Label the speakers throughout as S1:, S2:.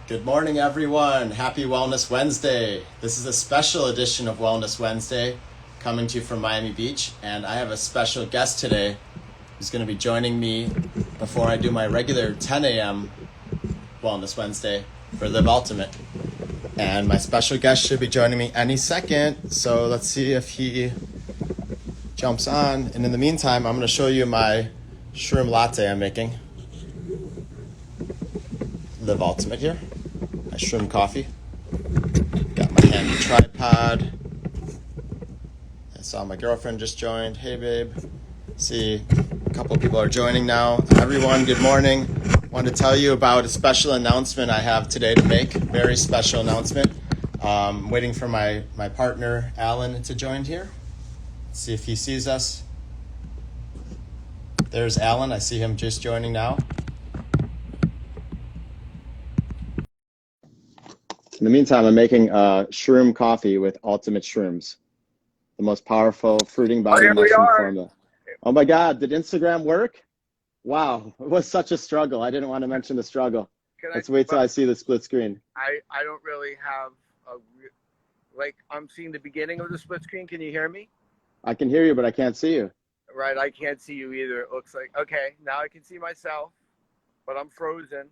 S1: Good morning, everyone. Happy Wellness Wednesday. This is a special edition of Wellness Wednesday coming to you from Miami Beach. And I have a special guest today who's going to be joining me before I do my regular 10 a.m. Wellness Wednesday for Live Ultimate. And my special guest should be joining me any second. So let's see if he jumps on. And in the meantime, I'm going to show you my shroom latte I'm making. Live Ultimate here. My shroom coffee. Got my handy tripod. I saw my girlfriend just joined. Hey, babe. See, a couple people are joining now. Everyone, good morning. Want to tell you about a special announcement I have today to make. Very special announcement. Waiting for my partner, Alan, to join here. See if he sees us. There's Alan. I see him just joining now. In the meantime, I'm making shroom coffee with Ultimate Shrooms, the most powerful fruiting body mushroom formula. Oh my God, did Instagram work? Wow, it was such a struggle. I didn't want to mention the struggle. Let's wait till I see the split screen.
S2: I don't really have I'm seeing the beginning of the split screen. Can you hear me?
S1: I can hear you, but I can't see you.
S2: Right, I can't see you either. It looks like, okay, now I can see myself, but I'm frozen.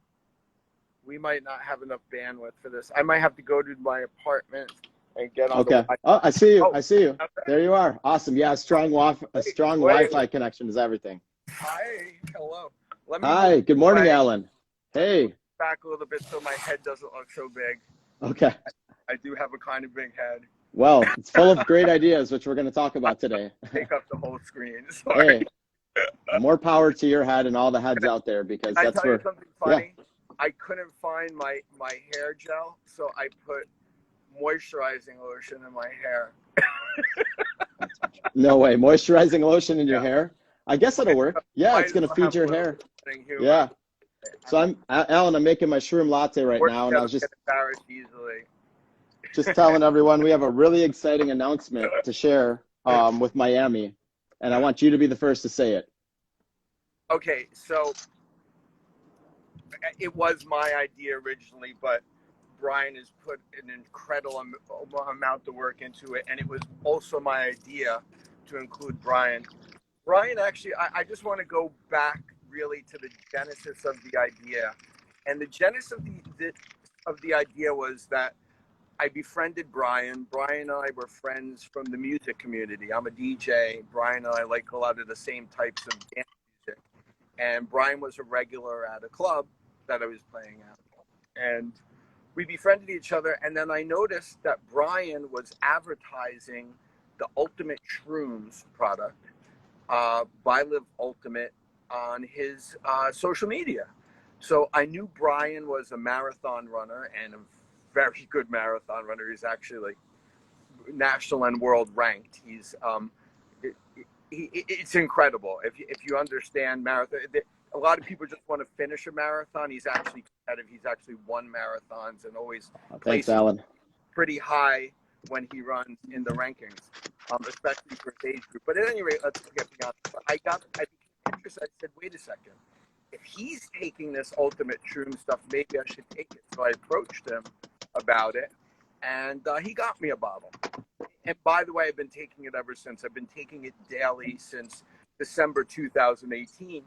S2: We might not have enough bandwidth for this. I might have to go to my apartment and get on
S1: Okay.
S2: the Wi-Fi.
S1: Oh, I see you. I see you.
S2: Okay.
S1: There you are. Awesome. Yeah, a strong Wi-Fi connection is everything.
S2: Hi. Hello.
S1: Hi. Good morning, Alan. Hey.
S2: Back a little bit so my head doesn't look so big.
S1: Okay.
S2: I do have a kind of big head.
S1: Well, it's full of great ideas, which we're going to talk about today.
S2: Take up the whole screen. Sorry.
S1: Hey, more power to your head and all the heads out there, because
S2: Can I
S1: that's
S2: tell you
S1: where.
S2: something funny?
S1: Yeah.
S2: I couldn't find my hair gel, so I put moisturizing lotion in my hair.
S1: No way. Moisturizing lotion in your hair? I guess it'll work. Yeah, it's going to feed your hair. Yeah. So Alan, I'm making my shroom latte right now, and I was just
S2: embarrassed easily.
S1: Just telling everyone we have a really exciting announcement to share with Miami, and I want you to be the first to say it.
S2: Okay, so it was my idea originally, but Bryan has put an incredible amount of work into it, and it was also my idea to include Bryan. Bryan, actually, I just want to go back really to the genesis of the idea, and the genesis of the idea was that I befriended Bryan. Bryan and I were friends from the music community. I'm a DJ. Bryan and I like a lot of the same types of dance music, and Bryan was a regular at a club that I was playing at, and we befriended each other. And then I noticed that Bryan was advertising the Ultimate Shrooms product by Live Ultimate on his social media. So I knew Bryan was a marathon runner and a very good marathon runner. He's actually like national and world ranked. He's it's incredible if you understand marathon. A lot of people just want to finish a marathon. He's actually competitive. He's actually won marathons and always
S1: Thanks, Alan.
S2: Pretty high when he runs in the rankings, especially for his age group. But at any rate, let's get beyond. I became interested. I said, wait a second. If he's taking this Ultimate Shroom stuff, maybe I should take it. So I approached him about it, and he got me a bottle. And by the way, I've been taking it ever since. I've been taking it daily since December 2018.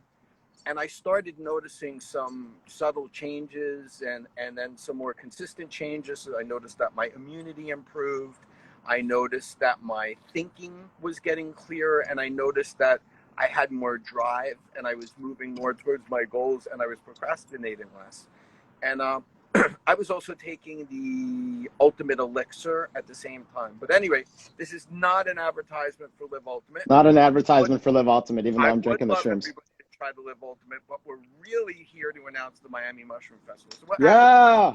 S2: And I started noticing some subtle changes and then some more consistent changes. So I noticed that my immunity improved. I noticed that my thinking was getting clearer. And I noticed that I had more drive and I was moving more towards my goals and I was procrastinating less. And I was also taking the Ultimate Elixir at the same time. But anyway, this is not an advertisement for Live Ultimate.
S1: Not an advertisement for Live Ultimate, even though I'm drinking the shrooms.
S2: Try to Live Ultimate, but we're really here to announce the Miami Mushroom Festival. So
S1: yeah!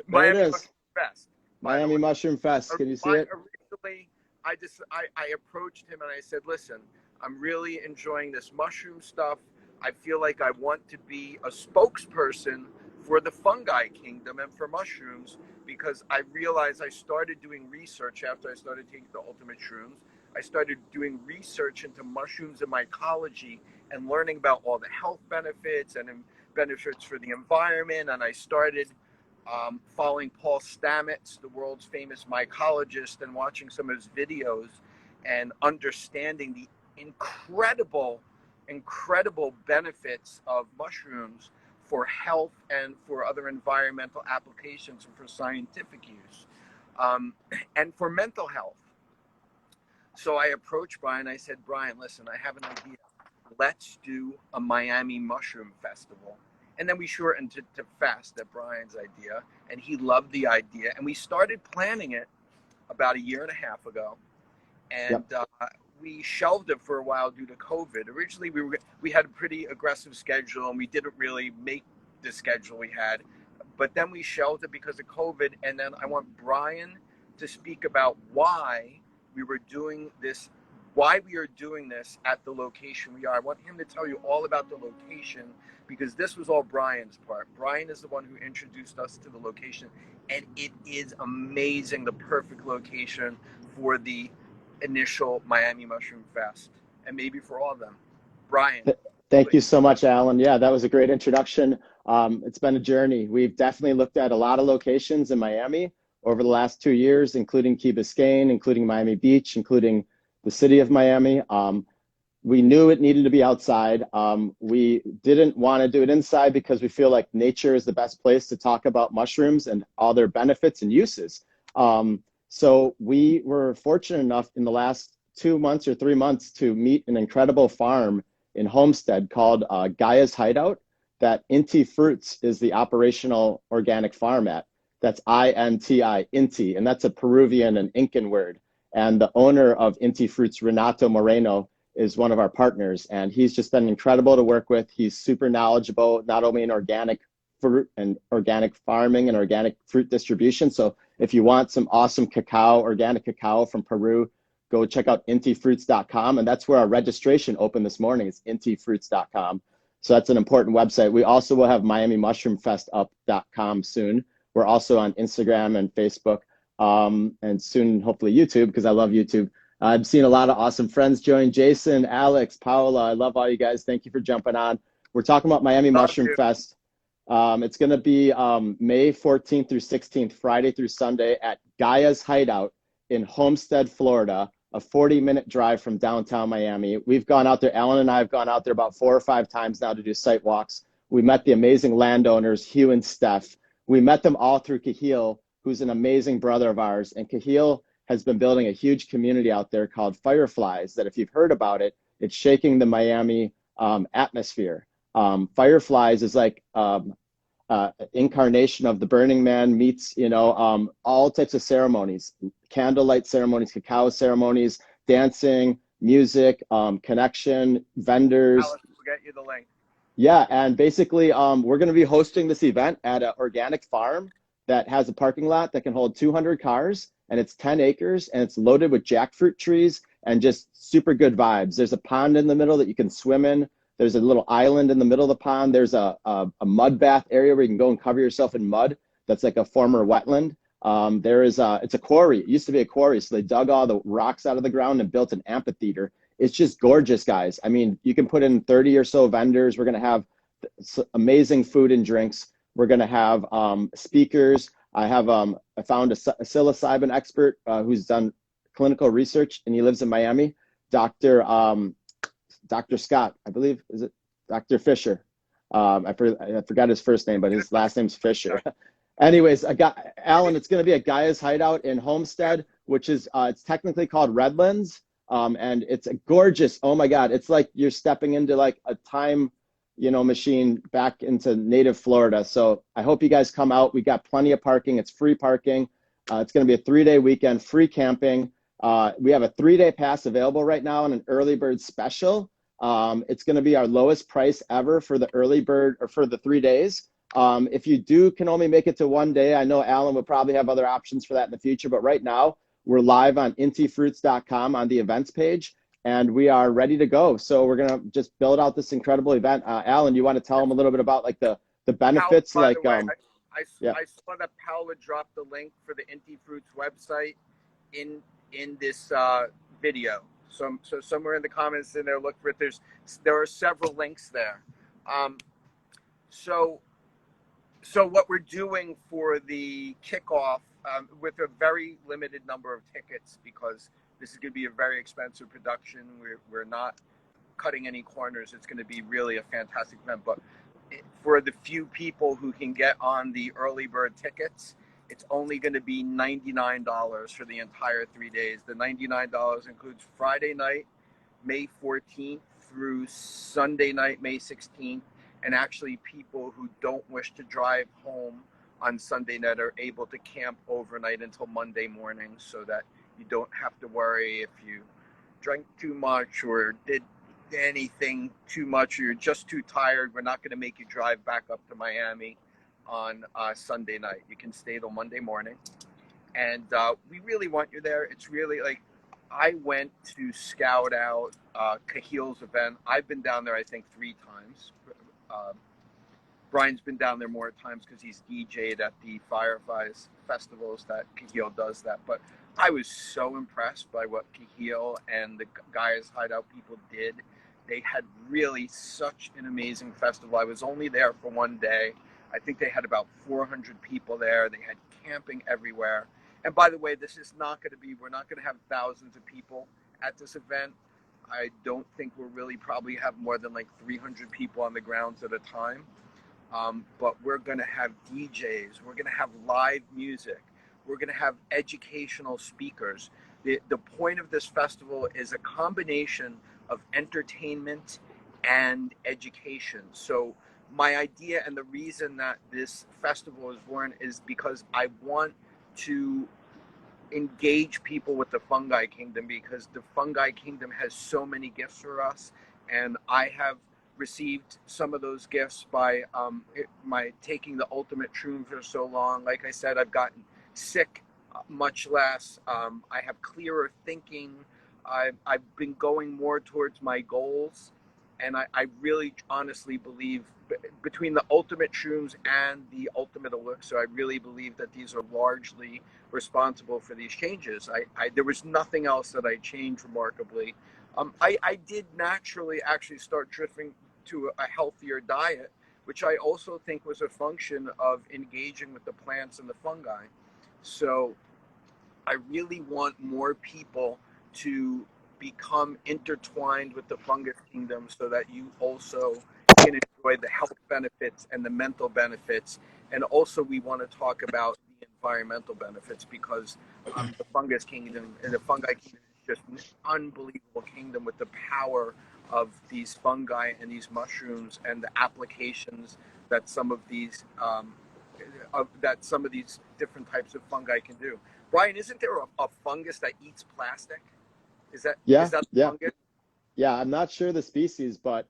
S2: Miami Mushroom Fest.
S1: Miami Mushroom Fest. Can you see it?
S2: Originally, I approached him and I said, listen, I'm really enjoying this mushroom stuff. I feel like I want to be a spokesperson for the fungi kingdom and for mushrooms, because I realized I started doing research after I started taking the Ultimate Shrooms. I started doing research into mushrooms and mycology and learning about all the health benefits and benefits for the environment, and I started following Paul Stamets, the world's famous mycologist, and watching some of his videos and understanding the incredible benefits of mushrooms for health and for other environmental applications and for scientific use, and for mental health. So I approached Bryan. I said, Bryan, listen, I have an idea. Let's do a Miami Mushroom Festival. And then we shortened it to Fest at Bryan's idea, and he loved the idea. And we started planning it about 1.5 years ago, and we shelved it for a while due to COVID. Originally, we had a pretty aggressive schedule, and we didn't really make the schedule we had. But then we shelved it because of COVID, and then I want Bryan to speak about why we are doing this at the location we are. I want him to tell you all about the location, because this was all Bryan's part. Bryan is the one who introduced us to the location, and it is amazing, the perfect location for the initial Miami Mushroom Fest, and maybe for all of them. Bryan.
S1: Thank you so much, Alan. Yeah, that was a great introduction. It's been a journey. We've definitely looked at a lot of locations in Miami over the last 2 years, including Key Biscayne, including Miami Beach, including the city of Miami. We knew it needed to be outside. We didn't want to do it inside because we feel like nature is the best place to talk about mushrooms and all their benefits and uses. So we were fortunate enough in the last 2 months or 3 months to meet an incredible farm in Homestead called Gaia's Hideout that Inti Fruits is the operational organic farm at. That's I-N-T-I, Inti, and that's a Peruvian and Incan word. And the owner of Inti Fruits, Renato Moreno, is one of our partners, and he's just been incredible to work with. He's super knowledgeable, not only in organic fruit and organic farming and organic fruit distribution. So if you want some awesome cacao, organic cacao from Peru, go check out intifruits.com, and that's where our registration opened this morning. It's intifruits.com. So that's an important website. We also will have MiamiMushroomFestUp.com soon. We're also on Instagram and Facebook, and soon hopefully YouTube, because I love YouTube. I've seen a lot of awesome friends join. Jason, Alex, Paola, I love all you guys. Thank you for jumping on. We're talking about Miami Mushroom Fest. It's going to be May 14th through 16th, Friday through Sunday at Gaia's Hideout in Homestead, Florida, a 40-minute drive from downtown Miami. We've gone out there. Alan and I have gone out there about 4 or 5 times now to do site walks. We met the amazing landowners, Hugh and Steph. We met them all through Kahil, who's an amazing brother of ours. And Kahil has been building a huge community out there called Fireflies that, if you've heard about it, it's shaking the Miami atmosphere. Fireflies is like incarnation of the Burning Man meets, all types of ceremonies, candlelight ceremonies, cacao ceremonies, dancing, music, connection, vendors.
S2: Alex, we'll get you the link.
S1: Yeah, and basically we're going to be hosting this event at an organic farm that has a parking lot that can hold 200 cars, and it's 10 acres, and it's loaded with jackfruit trees and just super good vibes. There's a pond in the middle that you can swim in. There's a little island in the middle of the pond. There's a mud bath area where you can go and cover yourself in mud. That's like a former wetland. It's a quarry. It used to be a quarry, so they dug all the rocks out of the ground and built an amphitheater. It's just gorgeous, guys. I mean, you can put in 30 or so vendors. We're going to have amazing food and drinks. We're going to have speakers. I found a psilocybin expert who's done clinical research, and he lives in Miami. Dr. Scott, I believe, is it Dr. Fisher? I forgot his first name, but his last name's Fisher. Anyways, Alan, it's going to be at Gaia's Hideout in Homestead, which is, it's technically called Redlands. And it's a gorgeous, oh my God, it's like you're stepping into like a time, machine back into native Florida. So I hope you guys come out. We got plenty of parking. It's free parking. It's going to be a 3-day weekend, free camping. We have a 3-day pass available right now and an early bird special. It's going to be our lowest price ever for the early bird, or for the 3 days. If you can only make it to 1 day, I know Alan would probably have other options for that in the future, but right now we're live on intifruits.com on the events page, and we are ready to go. So we're going to just build out this incredible event. Alan, you want to tell them a little bit about like the benefits?
S2: By the way, I saw that Paola dropped the link for the Inti Fruits website in this video. So somewhere in the comments in there, look for it. There are several links there. So so what we're doing for the kickoff, with a very limited number of tickets, because this is going to be a very expensive production. We're not cutting any corners. It's going to be really a fantastic event. But for the few people who can get on the early bird tickets, it's only going to be $99 for the entire 3 days. The $99 includes Friday night, May 14th through Sunday night, May 16th. And actually, people who don't wish to drive home on Sunday night are able to camp overnight until Monday morning, so that you don't have to worry if you drank too much or did anything too much, or you're just too tired. We're not going to make you drive back up to Miami on Sunday night. You can stay till Monday morning. And we really want you there. It's really like, I went to scout out Cahill's event. I've been down there, I think, 3 times. Bryan's been down there more times because he's DJ'd at the Fireflies festivals that Cahill does that. But I was so impressed by what Cahill and the Gaia's Hideout people did. They had really such an amazing festival. I was only there for 1 day. I think they had about 400 people there. They had camping everywhere. And by the way, this is not going to be, we're not going to have thousands of people at this event. I don't think we'll really probably have more than like 300 people on the grounds at a time. But we're going to have DJs. We're going to have live music. We're going to have educational speakers. The point of this festival is a combination of entertainment and education. So my idea, and the reason that this festival was born, is because I want to engage people with the fungi kingdom, because the fungi kingdom has so many gifts for us, and I have received some of those gifts by my taking the ultimate shroom for so long. Like I said, I've gotten sick much less. I have clearer thinking. I've been going more towards my goals, and I really honestly believe, between the ultimate shrooms and the ultimate elixir, I really believe that these are largely responsible for these changes. There was nothing else that I changed remarkably. I did naturally actually start drifting to a healthier diet, which I also think was a function of engaging with the plants and the fungi. So I really want more people to become intertwined with the fungus kingdom, so that you also can enjoy the health benefits and the mental benefits. And also, we want to talk about the environmental benefits, because the fungus kingdom and the fungi kingdom is just an unbelievable kingdom, with the power of these fungi and these mushrooms, and the applications that some of these different types of fungi can do. Bryan, isn't there a fungus that eats plastic? Is that fungus?
S1: Yeah, I'm not sure the species, but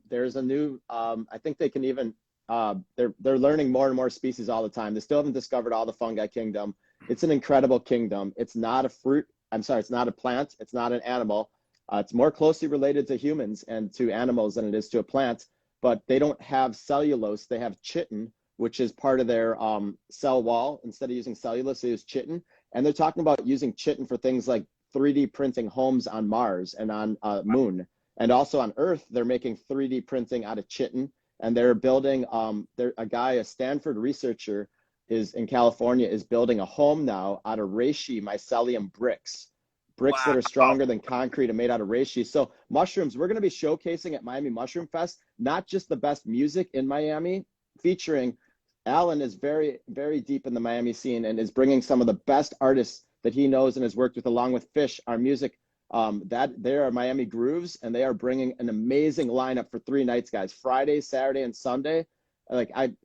S1: there's a new, I think they can even, they're learning more and more species all the time. They still haven't discovered all the fungi kingdom. It's an incredible kingdom. It's not a fruit. I'm sorry, it's not a plant. It's not an animal. It's more closely related to humans and to animals than it is to a plant, but they don't have cellulose. They have chitin, which is part of their cell wall. Instead of using cellulose, they use chitin. And they're talking about using chitin for things like 3D printing homes on Mars and on Moon. And also on Earth, they're making 3D printing out of chitin. And they're building, a Stanford researcher is in California, is building a home now out of reishi mycelium bricks. Bricks that are stronger than concrete and made out of reishi. So mushrooms, we're going to be showcasing at Miami Mushroom Fest, not just the best music in Miami, featuring Alan is very, very deep in the Miami scene and is bringing some of the best artists that he knows and has worked with, along with Fish, our music. That they are Miami Grooves, and they are bringing an amazing lineup for 3 nights, guys. Friday, Saturday, and Sunday.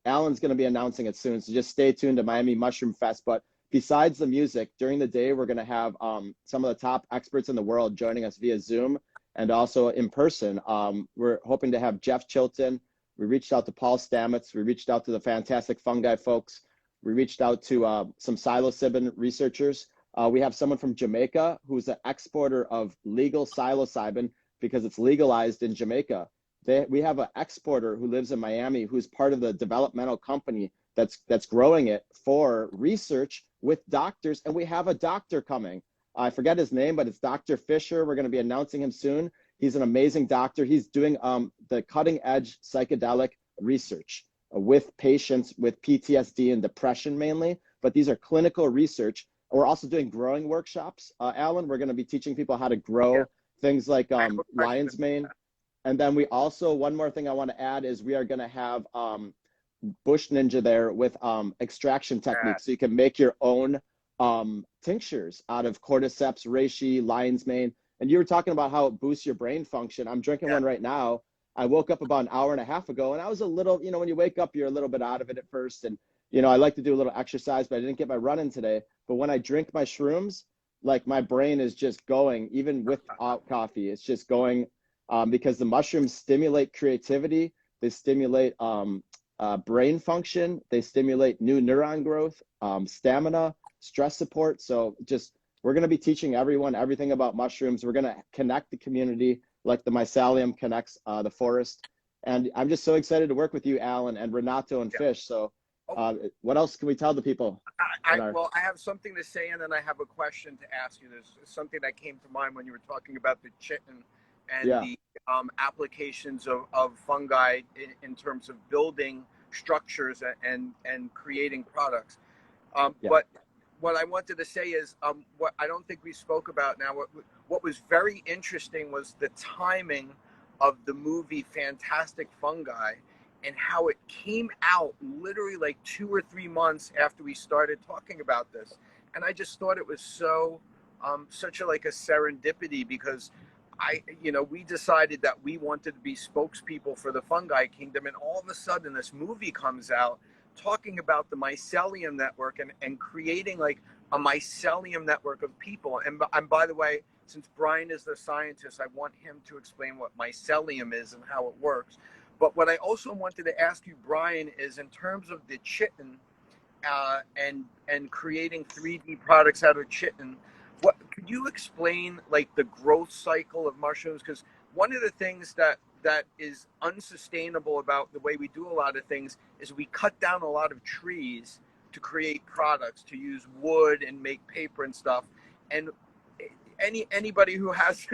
S1: Alan's going to be announcing it soon, so just stay tuned to Miami Mushroom Fest. But besides the music, during the day, we're going to have some of the top experts in the world joining us via Zoom and also in person. We're hoping to have Jeff Chilton. We reached out to Paul Stamets. We reached out to the fantastic fungi folks. We reached out to some psilocybin researchers. We have someone from Jamaica who's an exporter of legal psilocybin because it's legalized in Jamaica. We have an exporter who lives in Miami who's part of the developmental company that's growing it for research with doctors. And we have a doctor coming. I forget his name, but it's Dr. Fisher. We're going to be announcing him soon. He's an amazing doctor. He's doing the cutting edge psychedelic research. with patients with PTSD and depression mainly, but these are clinical research. We're also doing growing workshops. Alan, we're going to be teaching people how to grow things like lion's mane. And then we also, one more thing I want to add is we are going to have Bush Ninja there with extraction techniques. So you can make your own tinctures out of cordyceps, reishi, lion's mane. And you were talking about how it boosts your brain function. I'm drinking one right now. I woke up about an hour and a half ago, and I was a little, when you wake up, you're a little bit out of it at first. And, I like to do a little exercise, but I didn't get my run in today. But when I drink my shrooms, like my brain is just going, even without coffee, it's just going because the mushrooms stimulate creativity. They stimulate brain function. They stimulate new neuron growth, stamina, stress support. So we're going to be teaching everyone everything about mushrooms. We're going to connect the community like the Mycelium connects the forest. And I'm just so excited to work with you, Alan, and Renato and Fish. So what else can we tell the people?
S2: Well, I have something to say, and then I have a question to ask you. There's something that came to mind when you were talking about the chitin and the applications of fungi in terms of building structures and creating products. But what I wanted to say is what I don't think we spoke about now. What was very interesting was the timing of the movie Fantastic Fungi and how it came out literally like 2 or 3 months after we started talking about this. And I just thought it was so such a serendipity, because we decided that we wanted to be spokespeople for the fungi kingdom, and all of a sudden this movie comes out talking about the mycelium network and creating like a mycelium network of people. And by the way, since Bryan is the scientist, I want him to explain what mycelium is and how it works. But what I also wanted to ask you, Bryan, is in terms of the chitin and creating 3D products out of chitin, could you explain like the growth cycle of mushrooms? Because one of the things that is unsustainable about the way we do a lot of things is we cut down a lot of trees to create products, to use wood and make paper and stuff. And anybody who has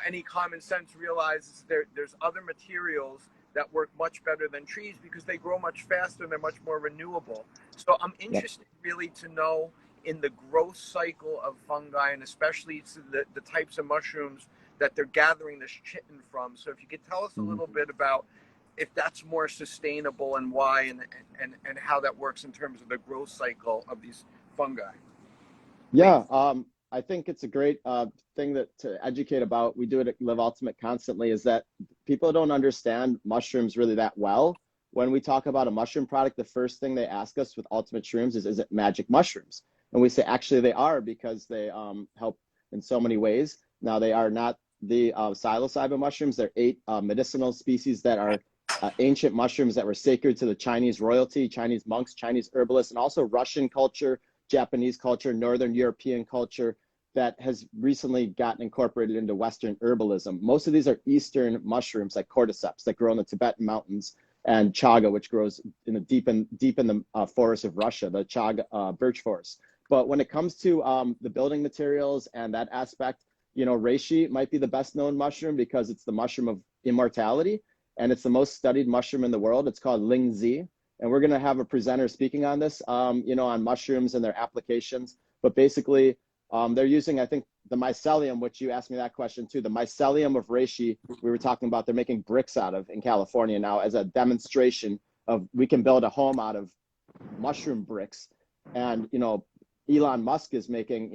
S2: any common sense realizes there's other materials that work much better than trees because they grow much faster and they're much more renewable. So I'm interested really to know in the growth cycle of fungi, and especially the types of mushrooms that they're gathering this chitin from. So if you could tell us a little bit about if that's more sustainable and why, and how that works in terms of the growth cycle of these fungi.
S1: Yeah, I think it's a great thing to educate about. We do it at Live Ultimate constantly, is that people don't understand mushrooms really that well. When we talk about a mushroom product, the first thing they ask us with Ultimate Shrooms is it magic mushrooms? And we say, actually, they are, because they help in so many ways. Now, they are not the psilocybin mushrooms. They're 8 medicinal species that are ancient mushrooms that were sacred to the Chinese royalty, Chinese monks, Chinese herbalists, and also Russian culture, Japanese culture, Northern European culture that has recently gotten incorporated into Western herbalism. Most of these are Eastern mushrooms like cordyceps that grow in the Tibetan mountains, and chaga, which grows in the deep in the forests of Russia, the chaga birch forest. But when it comes to the building materials and that aspect, reishi might be the best known mushroom because it's the mushroom of immortality, and it's the most studied mushroom in the world. It's called Lingzi. And we're going to have a presenter speaking on this, on mushrooms and their applications. But basically, they're using, I think, the mycelium, which you asked me that question too. The mycelium of reishi, we were talking about, they're making bricks out of in California now as a demonstration of we can build a home out of mushroom bricks. And, Elon Musk is making,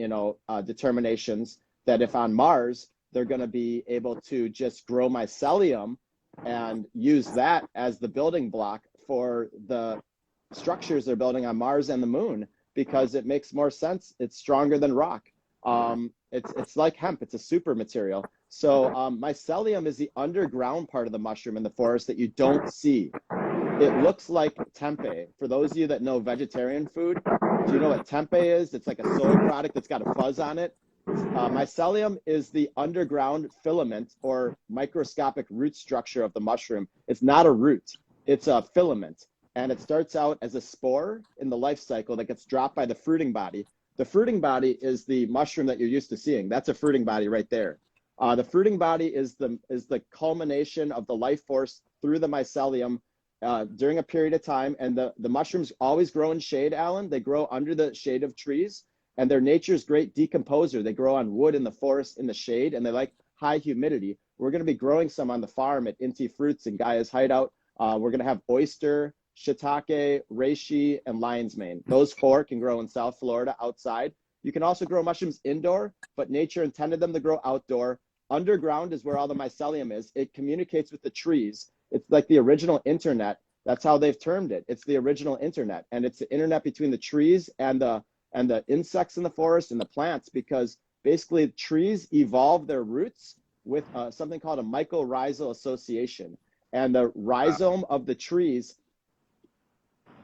S1: determinations that if on Mars, they're going to be able to just grow mycelium and use that as the building block for the structures they're building on Mars and the moon, because it makes more sense. It's stronger than rock. It's like hemp. It's a super material. So mycelium is the underground part of the mushroom in the forest that you don't see. It looks like tempeh. For those of you that know vegetarian food, do you know what tempeh is? It's like a soy product that's got a fuzz on it. Mycelium is the underground filament or microscopic root structure of the mushroom. It's not a root. It's a filament. And it starts out as a spore in the life cycle that gets dropped by the fruiting body. The fruiting body is the mushroom that you're used to seeing. That's a fruiting body right there. The fruiting body is the culmination of the life force through the mycelium during a period of time. And the mushrooms always grow in shade, Alan. They grow under the shade of trees, and they're nature's great decomposer. They grow on wood in the forest in the shade, and they like high humidity. We're going to be growing some on the farm at Inti Fruits in Gaia's Hideout. We're going to have oyster, shiitake, reishi, and lion's mane. Those 4 can grow in South Florida outside. You can also grow mushrooms indoor, but nature intended them to grow outdoor. Underground is where all the mycelium is. It communicates with the trees. It's like the original internet. That's how they've termed it. It's the original internet, and it's the internet between the trees and the insects in the forest and the plants, because basically trees evolve their roots with something called a mycorrhizal association. And the rhizome of the trees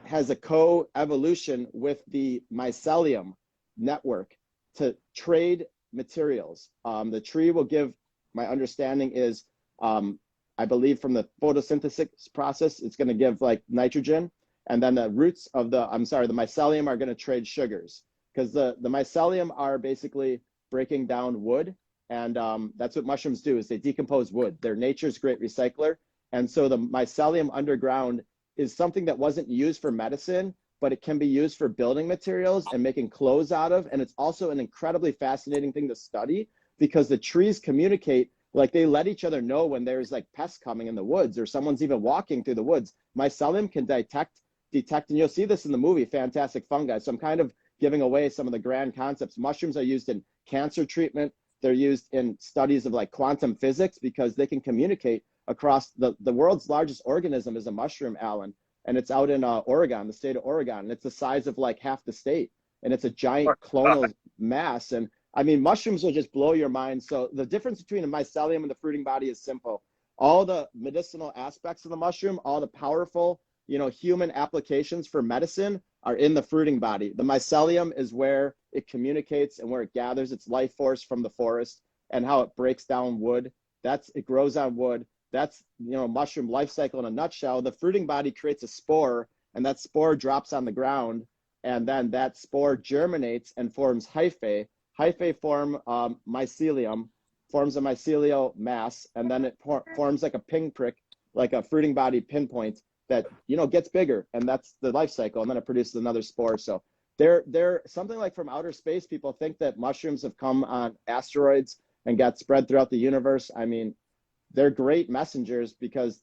S1: has a co-evolution with the mycelium network to trade materials. The tree will give, my understanding is, I believe from the photosynthesis process, it's going to give like nitrogen. And then the roots of the mycelium are going to trade sugars, because the mycelium are basically breaking down wood. And that's what mushrooms do, is they decompose wood. They're nature's great recycler. And so the mycelium underground is something that wasn't used for medicine, but it can be used for building materials and making clothes out of. And it's also an incredibly fascinating thing to study, because the trees communicate, like they let each other know when there's like pests coming in the woods, or someone's even walking through the woods. Mycelium can detect, and you'll see this in the movie Fantastic Fungi. So I'm kind of giving away some of the grand concepts. Mushrooms are used in cancer treatment. They're used in studies of like quantum physics, because they can communicate across the world's largest organism is a mushroom, Alan. And it's out in Oregon, the state of Oregon. And it's the size of like half the state. And it's a giant clonal mass. And I mean, mushrooms will just blow your mind. So the difference between a mycelium and the fruiting body is simple. All the medicinal aspects of the mushroom, all the powerful, human applications for medicine are in the fruiting body. The mycelium is where it communicates and where it gathers its life force from the forest, and how it breaks down wood. It grows on wood. That's, mushroom life cycle in a nutshell. The fruiting body creates a spore, and that spore drops on the ground, and then that spore germinates and forms hyphae. Hyphae form mycelium, forms a mycelial mass, and then it forms like a pinprick, like a fruiting body pinpoint that, gets bigger, and that's the life cycle, and then it produces another spore. So they're something like from outer space. People think that mushrooms have come on asteroids and got spread throughout the universe. I mean, they're great messengers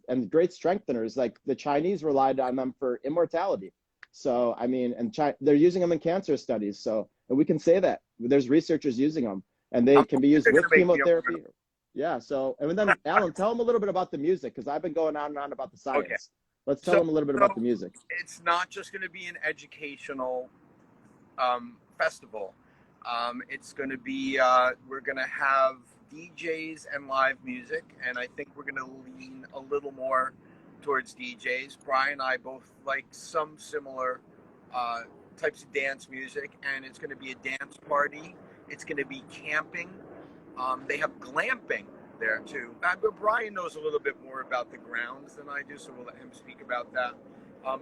S1: and great strengtheners. Like the Chinese relied on them for immortality. So, I mean, they're using them in cancer studies. So, and we can say that there's researchers using them, and they can be used with chemotherapy. Yeah. So, and then Alan, tell them a little bit about the music, because I've been going on and on about the science. Okay. Let's tell them a little bit about the music.
S2: It's not just going to be an educational festival. It's going to be, we're going to have DJs and live music, and I think we're going to lean a little more towards DJs. Bryan and I both like some similar types of dance music, and it's going to be a dance party. It's going to be camping. They have glamping there too. But Bryan knows a little bit more about the grounds than I do, so we'll let him speak about that.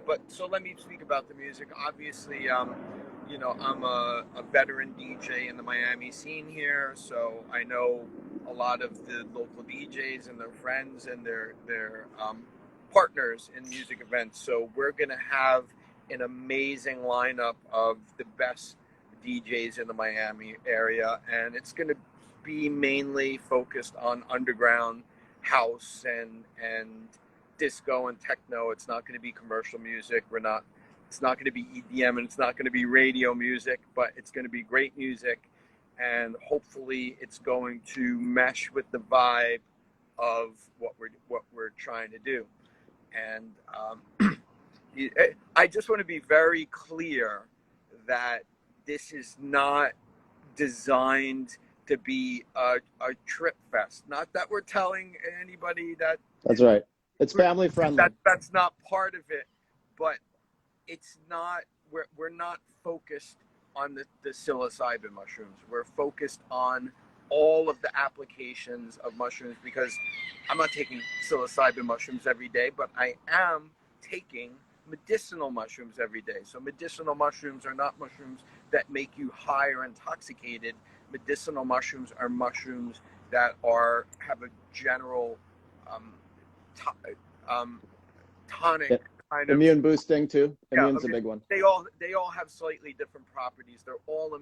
S2: But so let me speak about the music. Obviously, I'm a veteran DJ in the Miami scene here, so I know a lot of the local DJs and their friends and their partners in music events. So we're going to have an amazing lineup of the best DJs in the Miami area, and it's going to be mainly focused on underground house and disco and techno. It's not going to be commercial music. It's not going to be EDM, and it's not going to be radio music, but it's going to be great music, and hopefully it's going to mesh with the vibe of what we're trying to do. And I just want to be very clear that this is not designed to be a trip fest. Not that we're telling anybody that.
S1: That's right. It's family friendly.
S2: That's not part of it, but it's not. We're not focused on the psilocybin mushrooms. We're focused on all of the applications of mushrooms, because I'm not taking psilocybin mushrooms every day, but I am taking medicinal mushrooms every day. So medicinal mushrooms are not mushrooms that make you high or intoxicated. Medicinal mushrooms are mushrooms that have a general tonic kind of.
S1: Immune boosting too.
S2: Yeah,
S1: Immune's a big one.
S2: they all have slightly different properties. They're all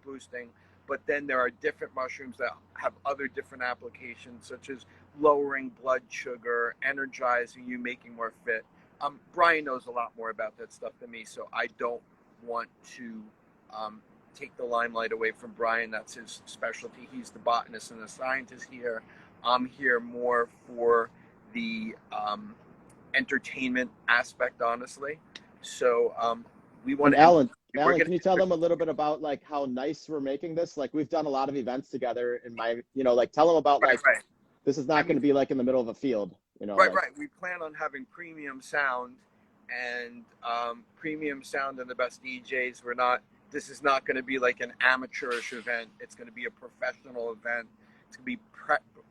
S2: boosting, but then there are different mushrooms that have other different applications, such as lowering blood sugar, energizing you, making more fit. Bryan knows a lot more about that stuff than me, so I don't want to take the limelight away from Bryan. That's his specialty. He's the botanist and the scientist here. I'm here more for the entertainment aspect, honestly. So we want to.
S1: Alan, can you tell them a little bit about like how nice we're making this? Like we've done a lot of events together in my, like tell them about
S2: right.
S1: This is not going to be like in the middle of a field,
S2: Right. We plan on having premium sound and the best DJs. This is not going to be like an amateurish event. It's going to be a professional event. It's going to be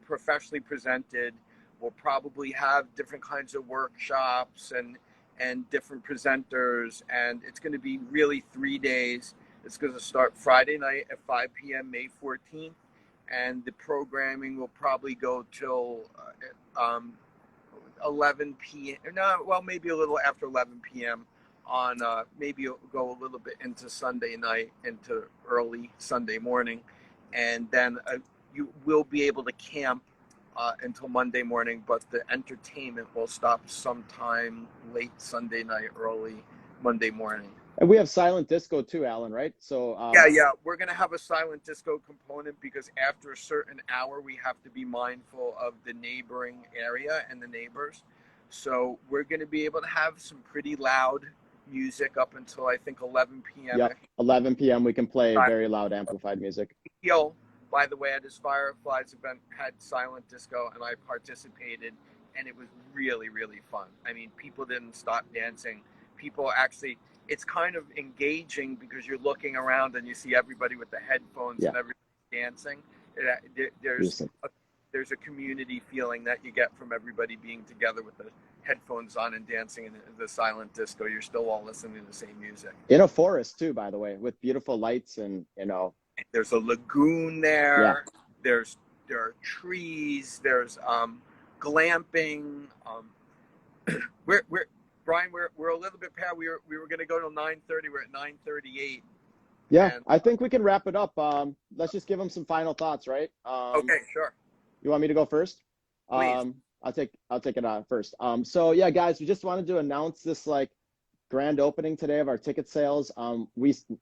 S2: professionally presented. We'll probably have different kinds of workshops and different presenters, and it's going to be really 3 days. It's going to start Friday night at 5 p.m. May 14th, and the programming will probably go till 11 p.m. No, well, maybe a little after 11 p.m. on maybe it'll go a little bit into Sunday night, into early Sunday morning, and then you will be able to camp until Monday morning, but the entertainment will stop sometime late Sunday night, early Monday morning.
S1: And we have silent disco too, Alan, right? So
S2: yeah, we're gonna have a silent disco component because after a certain hour, we have to be mindful of the neighboring area and the neighbors. So we're gonna be able to have some pretty loud music up until I think 11 p.m.
S1: Yep, 11 p.m. we can play very loud amplified music.
S2: By the way, at his Fireflies event had silent disco, and I participated, and it was really, really fun. I mean, people didn't stop dancing. People actually, it's kind of engaging because you're looking around and you see everybody with the headphones and everybody dancing. There's a community feeling that you get from everybody being together with the headphones on and dancing in the silent disco. You're still all listening to the same music.
S1: In a forest too, by the way, with beautiful lights and
S2: There's a lagoon there. Yeah. There are trees. There's glamping. Bryan, we're a little bit past. We were going to go till 9:30. We're at 9:38.
S1: Yeah, I think we can wrap it up. Let's just give them some final thoughts, right?
S2: Okay, sure.
S1: You want me to go first?
S2: Please.
S1: I'll take it first. So yeah, guys, we just wanted to announce this grand opening today of our ticket sales.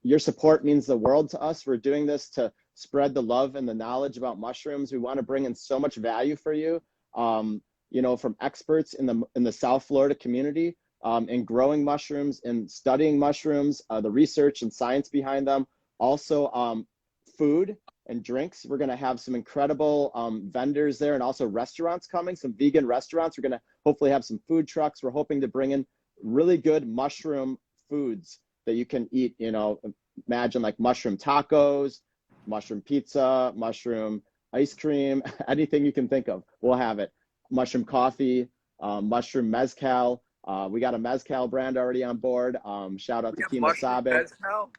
S1: Your support means the world to us. We're doing this to spread the love and the knowledge about mushrooms. We want to bring in so much value for you, from experts in the South Florida community in growing mushrooms and studying mushrooms, the research and science behind them. Also, food and drinks. We're going to have some incredible vendors there, and also restaurants coming, some vegan restaurants. We're going to hopefully have some food trucks. We're hoping to bring in really good mushroom foods that you can eat. Imagine like mushroom tacos, mushroom pizza, mushroom ice cream, anything you can think of, we'll have it. Mushroom coffee, mushroom mezcal. We got a mezcal brand already on board. Shout out to Kimo Sabe.
S2: Mezcal?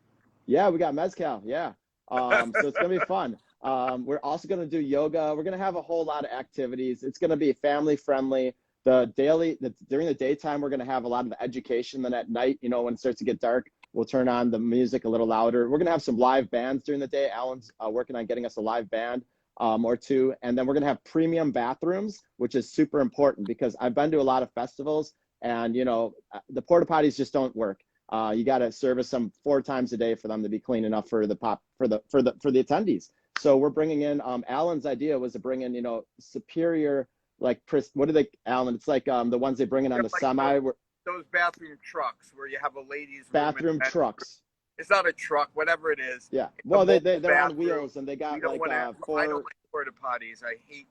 S1: Yeah, we got mezcal. Yeah. So it's gonna be fun. We're also gonna do yoga. We're gonna have a whole lot of activities. It's gonna be family friendly. During the daytime, we're going to have a lot of the education. Then at night, when it starts to get dark, we'll turn on the music a little louder. We're going to have some live bands during the day. Alan's working on getting us a live band or two. And then we're going to have premium bathrooms, which is super important because I've been to a lot of festivals and, the porta potties just don't work. You got to service them 4 times a day for them to be clean enough for the attendees. So we're bringing in, Alan's idea was to bring in, superior, what do they, Alan? It's like the ones they bring in on the semi.
S2: Those bathroom trucks where you have a ladies'
S1: bathroom trucks.
S2: It's not a truck, whatever it is.
S1: Yeah. Well, they're on wheels and they got
S2: I don't like porta potties. I hate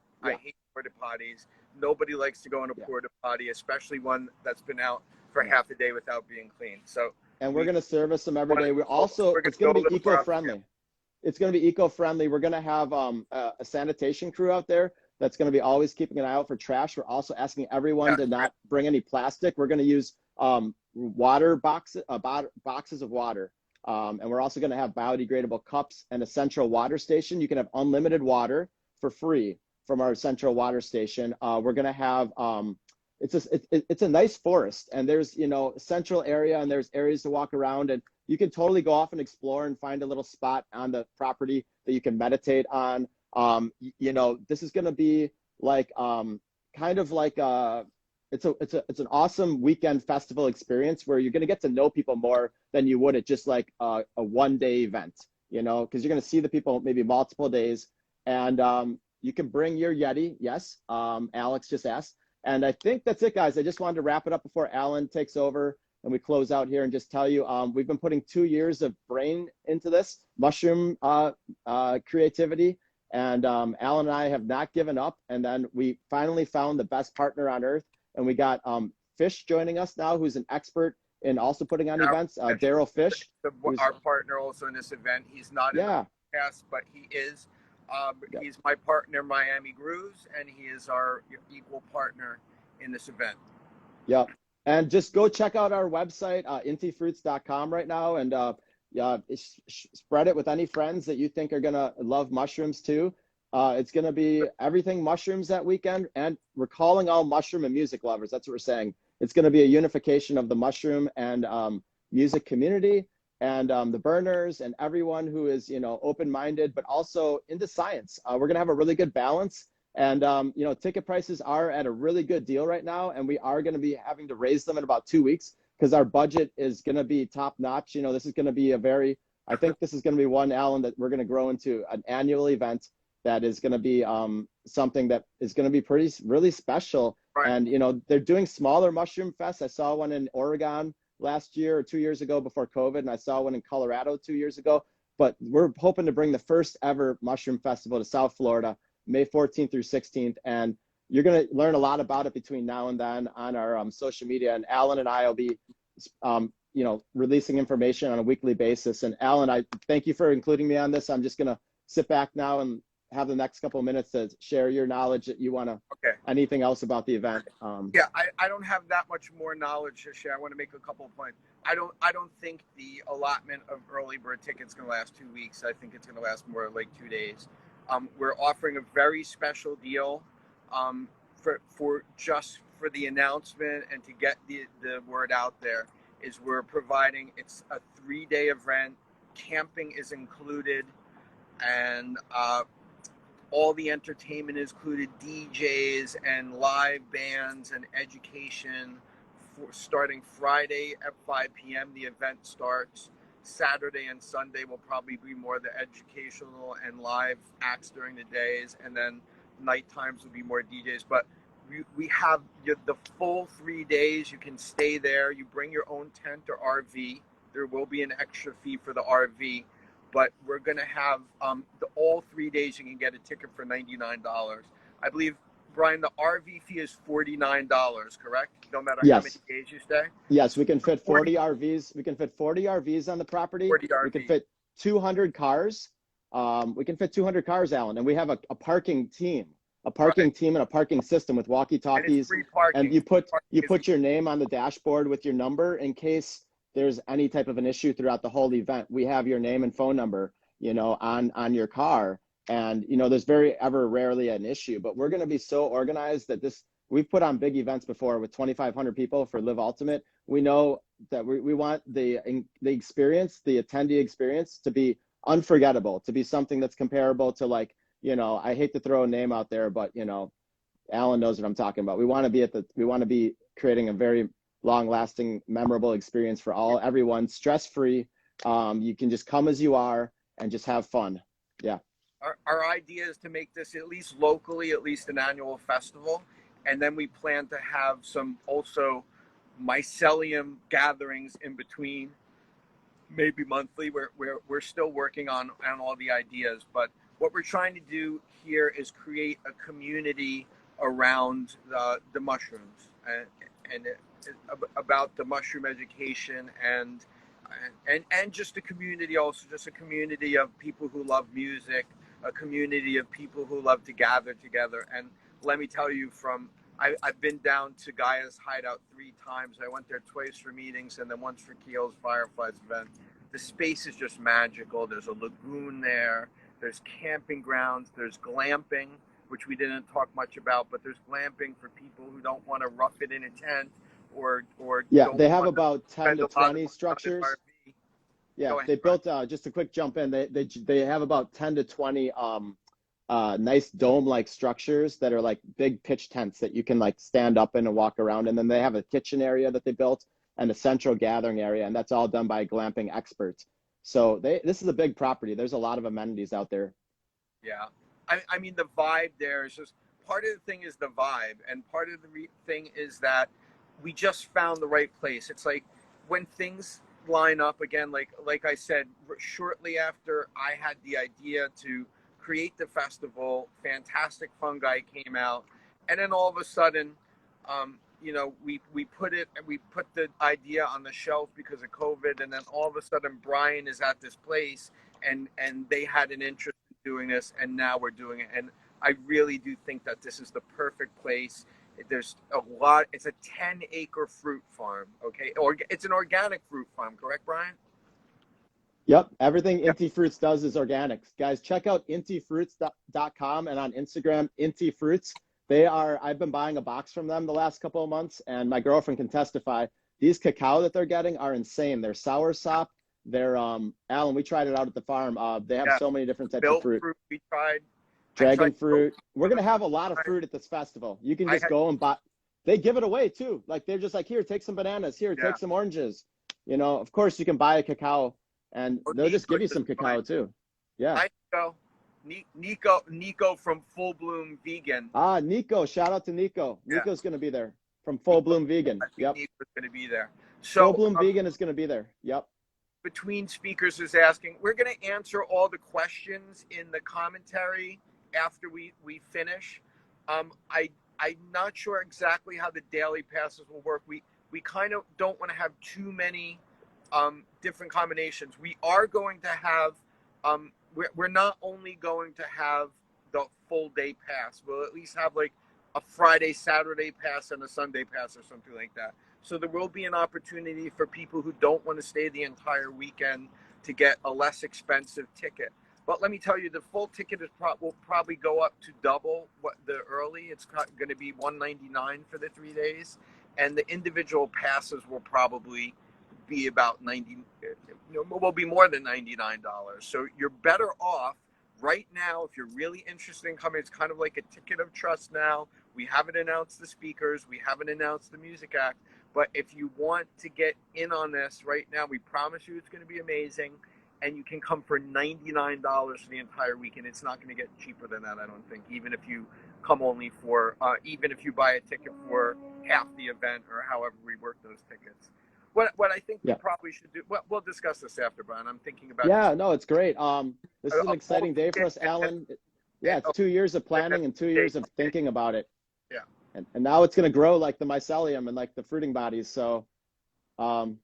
S2: porta potties. Nobody likes to go in a porta potty, especially one that's been out for half a day without being cleaned. So. And
S1: we're going to service them every day. It's going to be eco-friendly. It's going to be eco-friendly. We're going to have a sanitation crew out there that's going to be always keeping an eye out for trash. We're also asking everyone to not bring any plastic. We're going to use water boxes of water. And we're also going to have biodegradable cups and a central water station. You can have unlimited water for free from our central water station. We're going to have it's a nice forest, and there's, you know, central area, and there's areas to walk around, and you can totally go off and explore and find a little spot on the property that you can meditate on. You know, this is going to be like kind of like it's an awesome weekend festival experience where you're going to get to know people more than you would at just like a 1-day event, you know, because you're going to see the people maybe multiple days. And you can bring your Yeti. Yes, Alex just asked. And I think that's it, guys. I just wanted to wrap it up before Alan takes over and we close out here, and just tell you, we've been putting 2 years of brain into this mushroom creativity. And Alan and I have not given up. And then we finally found the best partner on earth. And we got Fish joining us now, who's an expert in also putting on events. Daryl Fish.
S2: Our partner also in this event. He's not in the podcast, but he is. He's my partner, Miami Grooves, and he is our equal partner in this event.
S1: Yep. And just go check out our website, intifruits.com right now, and spread it with any friends that you think are going to love mushrooms too. It's going to be everything mushrooms that weekend, and we're calling all mushroom and music lovers. That's what we're saying. It's going to be a unification of the mushroom and music community, and the burners, and everyone who is, you know, open-minded, but also into science. We're going to have a really good balance. And, you know, ticket prices are at a really good deal right now. And we are going to be having to raise them in about 2 weeks because our budget is going to be top notch. You know, this is going to be I think this is going to be one, Alan, that we're going to grow into an annual event that is going to be something that is going to be really special. Right. And, you know, they're doing smaller mushroom fests. I saw one in Oregon last year or 2 years ago before COVID. And I saw one in Colorado 2 years ago. But we're hoping to bring the first ever mushroom festival to South Florida, May 14th through 16th. And you're going to learn a lot about it between now and then on our social media. And Alan and I will be, you know, releasing information on a weekly basis. And Alan, I thank you for including me on this. I'm just going to sit back now and have the next couple of minutes to share your knowledge that you want to, anything else about the event.
S2: Yeah, I don't have that much more knowledge to share. I want to make a couple of points. I don't think the allotment of early bird tickets is going to last 2 weeks. I think it's going to last more like 2 days. We're offering a very special deal for the announcement and to get the word out there. Is we're providing, it's a 3-day event. Camping is included, and all the entertainment is included, DJs and live bands and education. Starting Friday at 5 p.m. the event starts. Saturday and Sunday will probably be more the educational and live acts during the days, and then night times will be more DJs. But we have the full 3 days. You can stay there. You bring your own tent or RV. There will be an extra fee for the RV, but we're going to have all 3 days you can get a ticket for $99. I believe, Brian, the RV fee is $49, correct? No matter how many days you stay?
S1: Yes, we can fit 40 RVs. We can fit 40 RVs on the property.
S2: 40 RVs.
S1: We can fit 200 cars. We can fit 200 cars, Alan. And we have a parking team. A parking team and a parking system with walkie-talkies. And you put your name on the dashboard with your number in case there's any type of an issue throughout the whole event. We have your name and phone number, you know, on your car. And, you know, there's ever rarely an issue, but we're going to be so organized that we've put on big events before with 2,500 people for Live Ultimate. We know that we want the experience, the attendee experience, to be unforgettable, to be something that's comparable to, like, you know, I hate to throw a name out there, but, you know, Alan knows what I'm talking about. We want to be creating a very long lasting, memorable experience for everyone, stress-free. You can just come as you are and just have fun. Yeah.
S2: Our idea is to make this at least locally, at least an annual festival. And then we plan to have some also mycelium gatherings in between, maybe monthly. We're still working on all the ideas, but what we're trying to do here is create a community around the mushrooms and about the mushroom education and just a community, also just a community of people who love music, a community of people who love to gather together. And let me tell you, I've been down to Gaia's Hideout 3 times. I went there twice for meetings and then once for Keel's Fireflies event. The space is just magical. There's a lagoon there. There's camping grounds. There's glamping. which we didn't talk much about, but there's glamping for people who don't want to rough it in a tent or
S1: Yeah,
S2: don't
S1: they have
S2: want to
S1: about 10
S2: spend
S1: to
S2: a lot of
S1: 20
S2: money on an
S1: structures.
S2: RV.
S1: Yeah,
S2: Go ahead,
S1: they
S2: Brian.
S1: built just a quick jump in. They have about 10 to 20 nice dome-like structures that are like big pitch tents that you can like stand up in and walk around. And then they have a kitchen area that they built and a central gathering area, and that's all done by glamping experts. So this is a big property. There's a lot of amenities out there.
S2: Yeah. I mean, the vibe there is just part of the thing is the vibe, and part of the thing is that we just found the right place. It's like when things line up again, like I said, shortly after I had the idea to create the festival, Fantastic Fungi came out, and then all of a sudden, we put the idea on the shelf because of COVID, and then all of a sudden Bryan is at this place, and they had an interest doing this, and now we're doing it. And I really do think that this is the perfect place. There's a lot. It's a 10-acre fruit farm. Okay, or it's an organic fruit farm, correct, Bryan?
S1: Yep, everything
S2: Yeah.
S1: Inti Fruits does is organics. Guys, check out intifruits.com and on Instagram, Inti Fruits. I've been buying a box from them the last couple of months, and my girlfriend can testify. These cacao that they're getting are insane. They're sour sop. They're Alan, we tried it out at the farm. They have so many different types of fruit.
S2: We tried.
S1: Dragon fruit. We're gonna have a lot of fruit at this festival. You can just go and buy. They give it away too. Like they're just like, here, take some bananas. Here, take some oranges. Of course you can buy a cacao, and they'll just give you some cacao too. Yeah.
S2: Nico from Full Bloom Vegan.
S1: Nico, shout out to Nico. Nico's gonna be there from Full Bloom Vegan. Yep.
S2: Nico's gonna be there. So
S1: Full Bloom Vegan is gonna be there. Yep.
S2: Between speakers is asking. We're going to answer all the questions in the commentary after we finish. I'm not sure exactly how the daily passes will work. We kind of don't want to have too many different combinations. We are going to have we're not only going to have the full day pass. We'll at least have like a Friday, Saturday pass and a Sunday pass or something like that. So there will be an opportunity for people who don't want to stay the entire weekend to get a less expensive ticket. But let me tell you, the full ticket will probably go up to double what the early. It's going to be $199 for the 3 days, and the individual passes will probably be about will be more than $99. So you're better off right now if you're really interested in coming. It's kind of like a ticket of trust now. We haven't announced the speakers, we haven't announced the music act. But if you want to get in on this right now, we promise you it's going to be amazing. And you can come for $99 for the entire weekend. It's not going to get cheaper than that, I don't think, even if you come only for, even if you buy a ticket for half the event or however we work those tickets. What I think we probably should do, well, we'll discuss this after, Brian. I'm thinking about
S1: no, it's great. This is an exciting day for us, Alan. It's 2 years of planning and 2 years of thinking about it.
S2: Yeah.
S1: And now it's going to grow like the mycelium and like the fruiting bodies. So, we'll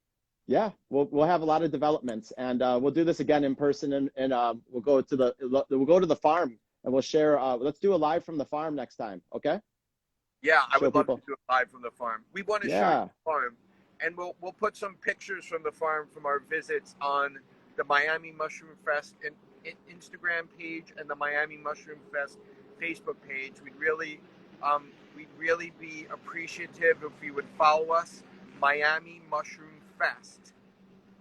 S1: have a lot of developments, and we'll do this again in person, and we'll go to the farm, and we'll share. Let's do a live from the farm next time, okay?
S2: Yeah, I would love to do a live from the farm. We want to show you the farm, and we'll put some pictures from the farm from our visits on the Miami Mushroom Fest Instagram page and the Miami Mushroom Fest Facebook page. We'd really be appreciative if you would follow us. Miami Mushroom Fest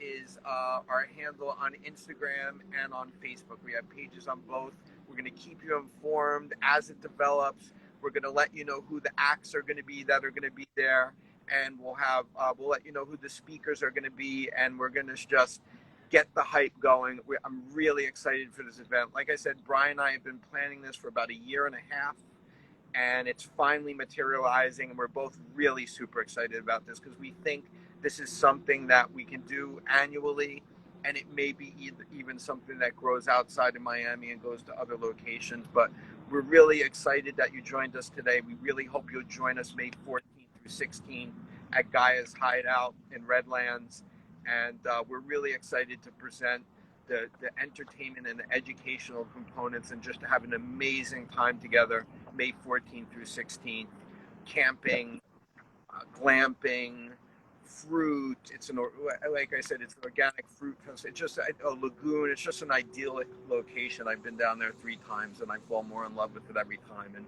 S2: is our handle on Instagram and on Facebook. We have pages on both. We're going to keep you informed as it develops. We're going to let you know who the acts are going to be that are going to be there, and we'll let you know who the speakers are going to be, and we're going to just get the hype going. I'm really excited for this event. Like I said, Brian and I have been planning this for about a year and a half, and it's finally materializing, and we're both really super excited about this because we think this is something that we can do annually, and it may be even something that grows outside of Miami and goes to other locations. But we're really excited that you joined us today. We really hope you'll join us May 14th through 16th at Gaia's Hideout in Redlands, and we're really excited to present the entertainment and the educational components, and just to have an amazing time together May 14th through 16th. Camping, glamping, fruit. It's like I said, it's an organic fruit. It's just a lagoon. It's just an idyllic location. I've been down there 3 times, and I fall more in love with it every time. And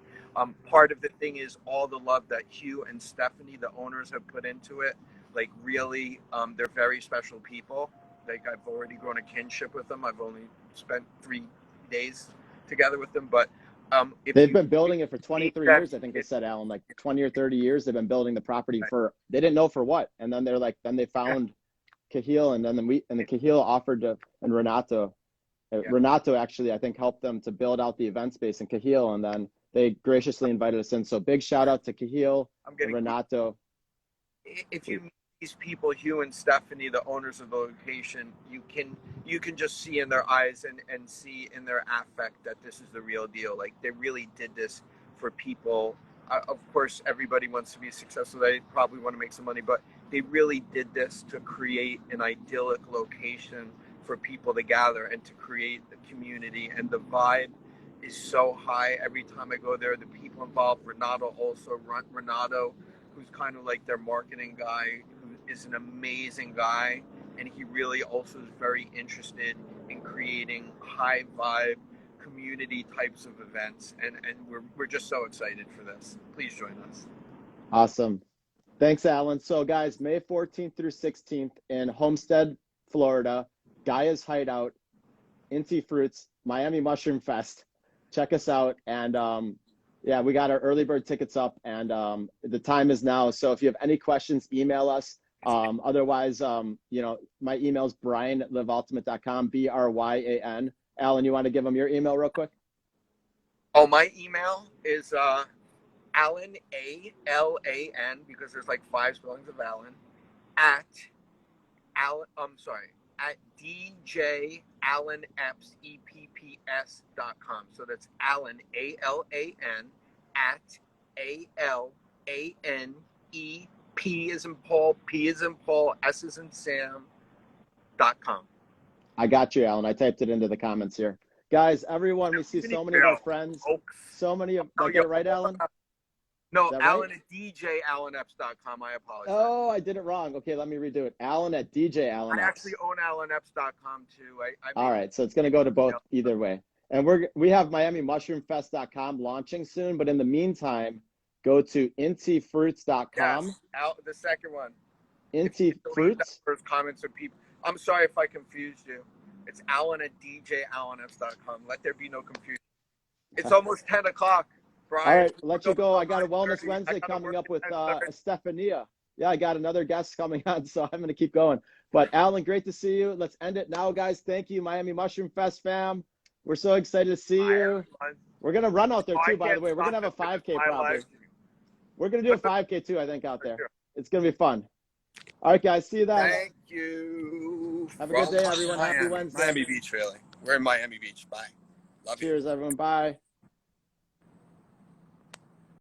S2: part of the thing is all the love that Hugh and Stephanie, the owners, have put into it. Like really, they're very special people. Like I've already grown a kinship with them. I've only spent 3 days together with them, but
S3: they've been building it for 23 years. I think they said, Alan, like 20 or 30 years. They've been building the property they didn't know for what. And then then they found Cahill, and then the Cahill offered to, and Renato actually, I think, helped them to build out the event space in Cahill. And then they graciously invited us in. So big shout out to Cahill and Renato.
S2: If you meet these people, Hugh and Stephanie, the owners of the location, you can just see in their eyes and see in their affect that this is the real deal. Like they really did this for people. Of course, everybody wants to be successful. They probably want to make some money, but they really did this to create an idyllic location for people to gather and to create a community. And the vibe is so high every time I go there. The people involved, Renato, who's kind of like their marketing guy, who is an amazing guy. And he really also is very interested in creating high vibe community types of events. And we're just so excited for this. Please join us.
S3: Awesome. Thanks, Alan. So guys, May 14th through 16th in Homestead, Florida, Gaia's Hideout, Inti Fruits, Miami Mushroom Fest. Check us out. And yeah, we got our early bird tickets up, and the time is now. So if you have any questions, email us. Otherwise, you know, my email is Bryan@liveultimate.com, Bryan. Alan, you want to give them your email real quick?
S2: Oh, my email is Alan, ALAN, because there's like 5 spellings of Alan, at DJ Alan Epps, EPPS.com. So that's Alan, ALAN, at ALAN, P as in Paul, P as in Paul, S as in Sam.com.
S3: I got you, Alan. I typed it into the comments here. Guys, everyone, we see so many of our friends. So many of, did I get it right, Alan?
S2: No,
S3: right?
S2: Alan at DJAlanEpps.com. I apologize.
S3: Oh, I did it wrong. Okay, let me redo it. Alan at DJAlanEpps.
S2: I actually own AlanEpps.com too.
S3: All right, so it's going to go to both either way. And we have MiamiMushroomFest.com launching soon, but in the meantime, go to intifruits.com.
S2: Yes, the second one.
S3: Intifruits.
S2: First comments of people. I'm sorry if I confused you. It's Alan at DJAlanEpps.com. Let there be no confusion. It's almost 10 o'clock. Bryan,
S3: all right, let you go. I got a Wellness Wednesday coming up with Estefania. Yeah, I got another guest coming on, so I'm going to keep going. But Alan, great to see you. Let's end it now, guys. Thank you, Miami Mushroom Fest fam. We're so excited to see you. We're going to run out there too, by the way. We're going to have a 5K probably. We're going to do a 5K too, I think, out there. It's going to be fun. All right, guys. See you then.
S2: Thank you.
S3: Have a good day, everyone. Happy Wednesday.
S2: Miami Beach, really. We're in Miami Beach. Bye. Love you.
S3: Cheers, everyone. Bye.